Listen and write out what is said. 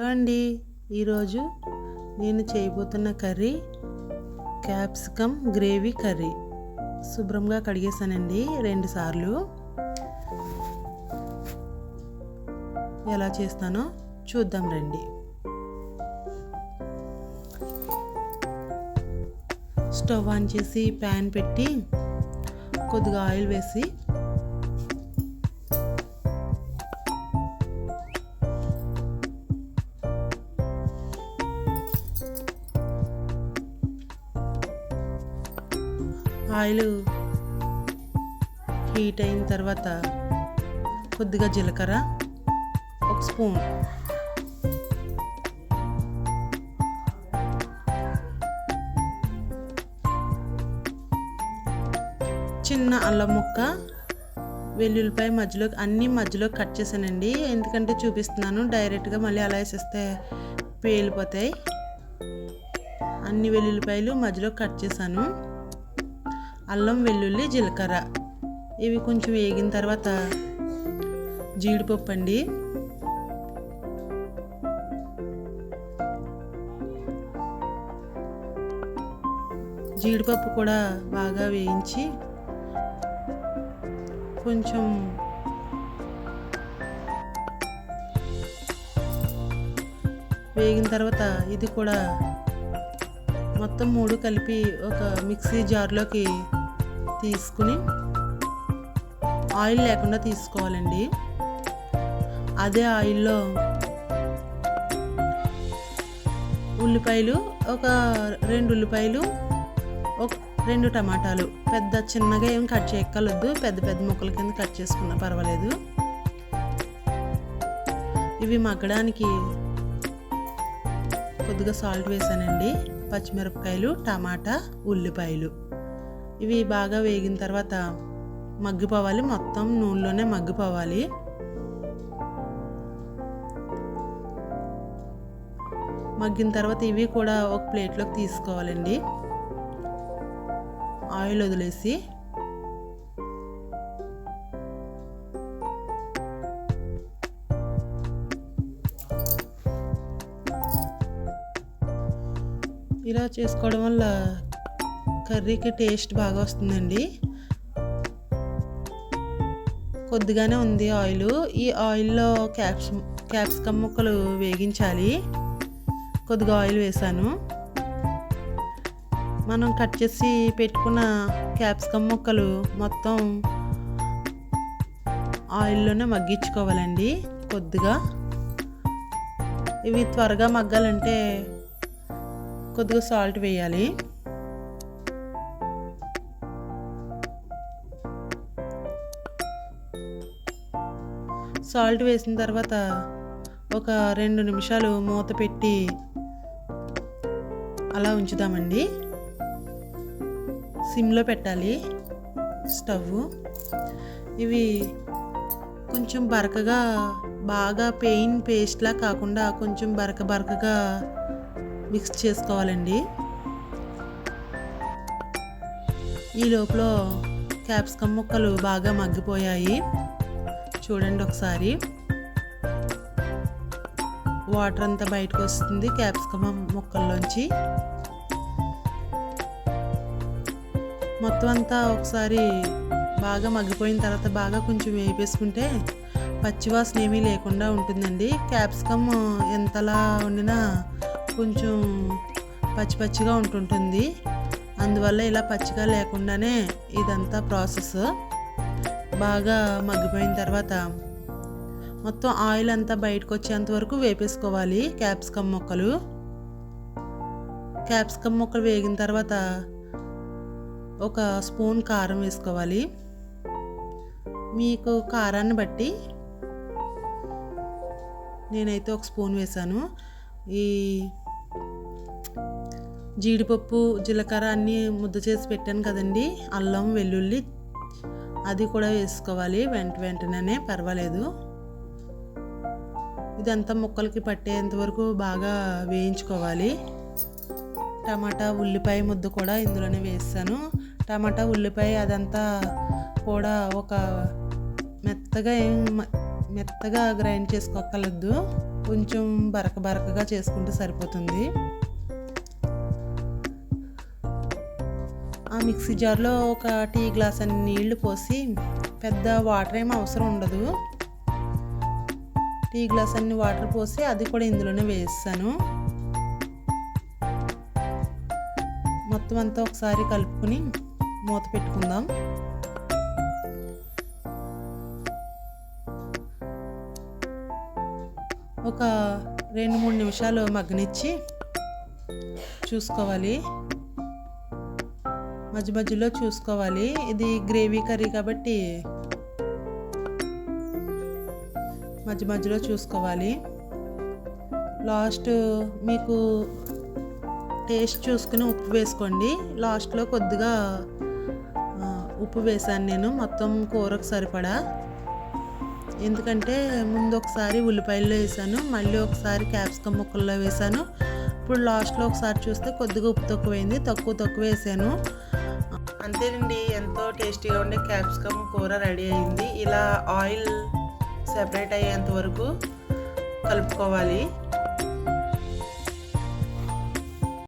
Hello అండి, ఈరోజు నేను చేయబోతున్న కర్రీ క్యాప్సికమ్ గ్రేవీ కర్రీ. శుభ్రంగా కడిగేసానండి 2 సార్లు. ఎలా చేస్తానో చూద్దాం రండి. స్టవ్ ఆన్ చేసి ప్యాన్ పెట్టి కొద్దిగా ఆయిల్ వేసి ఆయిల్ హీట్ అయిన తర్వాత కొద్దిగా జీలకర్ర, 1 స్పూన్ చిన్న అల్లం ముక్క, వెల్లుల్లిపాయ మధ్యలో కట్ చేశానండి. ఎందుకంటే చూపిస్తున్నాను, డైరెక్ట్గా మళ్ళీ అలా వేసేస్తే పేలిపోతాయి. అన్ని వెల్లుల్లిపాయలు మధ్యలో కట్ చేశాను. అల్లం, వెల్లుల్లి, జీలకర్ర ఇవి కొంచెం వేగిన తర్వాత జీడిపప్పు అండి. జీడిపప్పు కూడా బాగా వేయించి కొంచెం వేగిన తర్వాత ఇది కూడా మొత్తం 3 కలిపి ఒక మిక్సీ జార్లోకి తీసుకుని ఆయిల్ లేకుండా తీసుకోవాలండి. అదే ఆయిల్లో ఉల్లిపాయలు, ఒక 2 ఉల్లిపాయలు, ఒక 2 టమాటాలు, చిన్నగా ఏం కట్ చేయక్కర్లేదు, పెద్ద ముక్కల కింద కట్ చేసుకున్నా పర్వాలేదు. ఇవి మగ్గడానికి కొద్దిగా సాల్ట్ వేసానండి. పచ్చిమిరపకాయలు, టమాటా, ఉల్లిపాయలు ఇవి బాగా వేగిన తర్వాత మగ్గిపోవాలి, మొత్తం నూనెలోనే మగ్గిపోవాలి. మగ్గిన తర్వాత ఇవి కూడా ఒక ప్లేట్లోకి తీసుకోవాలండి. ఆయిల్ వదిలేసి ఇలా చేసుకోవడం వల్ల కర్రీకి టేస్ట్ బాగా వస్తుందండి. కొద్దిగానే ఉంది ఆయిల్. ఈ ఆయిల్లో క్యాప్సికమ్ ముక్కలు వేగించాలి. కొద్దిగా ఆయిల్ వేసాను. మనం కట్ చేసి పెట్టుకున్న క్యాప్సికమ్ ముక్కలు మొత్తం ఆయిల్లోనే మగ్గించుకోవాలండి. కొద్దిగా ఇవి త్వరగా మగ్గాలంటే కొద్దిగా సాల్ట్ వేయాలి. సాల్ట్ వేసిన తర్వాత ఒక 2 నిమిషాలు మూత పెట్టి అలా ఉంచుదామండి. సిమ్లో పెట్టాలి స్టవ్. ఇవి కొంచెం బరకగా, బాగా పేస్ట్లా కాకుండా కొంచెం బరకగా మిక్స్ చేసుకోవాలండి. ఈ లోపల క్యాప్సికమ్ ముక్కలు బాగా మగ్గిపోయాయి. చూడండి ఒకసారి, వాటర్ అంతా బయటకు వస్తుంది క్యాప్సికమ్ ముక్కల్లోంచి. మొత్తం అంతా ఒకసారి బాగా మగ్గిపోయిన తర్వాత బాగా కొంచెం వేపేసుకుంటే పచ్చివాసన ఏమీ లేకుండా ఉంటుందండి. క్యాప్సికమ్ ఎంతలా వండినా కొంచెం పచ్చిగా ఉంటుంటుంది. అందువల్ల ఇలా పచ్చిగా లేకుండానే ఇదంతా ప్రాసెస్. బాగా మగ్గిపోయిన తర్వాత మొత్తం ఆయిల్ అంతా బయటకు వచ్చేంత వరకు వేపేసుకోవాలి క్యాప్సికమ్ ముక్కలు. క్యాప్సికమ్ ముక్కలు వేగిన తర్వాత ఒక స్పూన్ కారం వేసుకోవాలి. మీకు కారాన్ని బట్టి, నేనైతే 1 స్పూన్ వేసాను. ఈ జీడిపప్పు, జీలకర్ర అన్నీ ముద్ద చేసి పెట్టాను కదండి, అల్లం, వెల్లుల్లి అది కూడా వేసుకోవాలి వెంటనే, పర్వాలేదు. ఇదంతా ముక్కలకి పట్టేంత వరకు బాగా వేయించుకోవాలి. టమాటా, ఉల్లిపాయ ముద్ద కూడా ఇందులోనే వేస్తాను. టమాటా, ఉల్లిపాయ అదంతా కూడా ఒక మెత్తగా గ్రైండ్ చేసుకోక్కర్లేదు, కొంచెం బరక బరకగా చేసుకుంటే సరిపోతుంది. ఆ మిక్సీ జార్లో ఒక టీ గ్లాస్ అన్ని నీళ్లు పోసి, పెద్ద వాటర్ ఏం అవసరం ఉండదు, టీ గ్లాస్ అన్ని వాటర్ పోసి అది కూడా ఇందులోనే వేసాను. మొత్తం అంతా ఒకసారి కలుపుకొని మూత పెట్టుకుందాం. ఒక 2-3 నిమిషాలు మగ్గనిచ్చి చూసుకోవాలి. మధ్య మధ్యలో చూసుకోవాలి. ఇది గ్రేవీ కర్రీ కాబట్టి మధ్య మధ్యలో చూసుకోవాలి. లాస్ట్ మీకు టేస్ట్ చూసుకుని ఉప్పు వేసుకోండి. లాస్ట్లో కొద్దిగా ఉప్పు వేసాను నేను, మొత్తం కూరకు సరిపడా. ఎందుకంటే ముందు ఒకసారి ఉల్లిపాయల్లో వేసాను, మళ్ళీ ఒకసారి క్యాప్సికమ్ ముక్కల్లో వేసాను. ఇప్పుడు లాస్ట్లో ఒకసారి చూస్తే కొద్దిగా ఉప్పు తక్కువైంది, తక్కువ వేసాను. అంతేనండి, ఎంతో టేస్టీగా ఉండే క్యాప్సికమ్ కూర రెడీ అయింది. ఇలా ఆయిల్ సెపరేట్ అయ్యేంత వరకు కలుపుకోవాలి.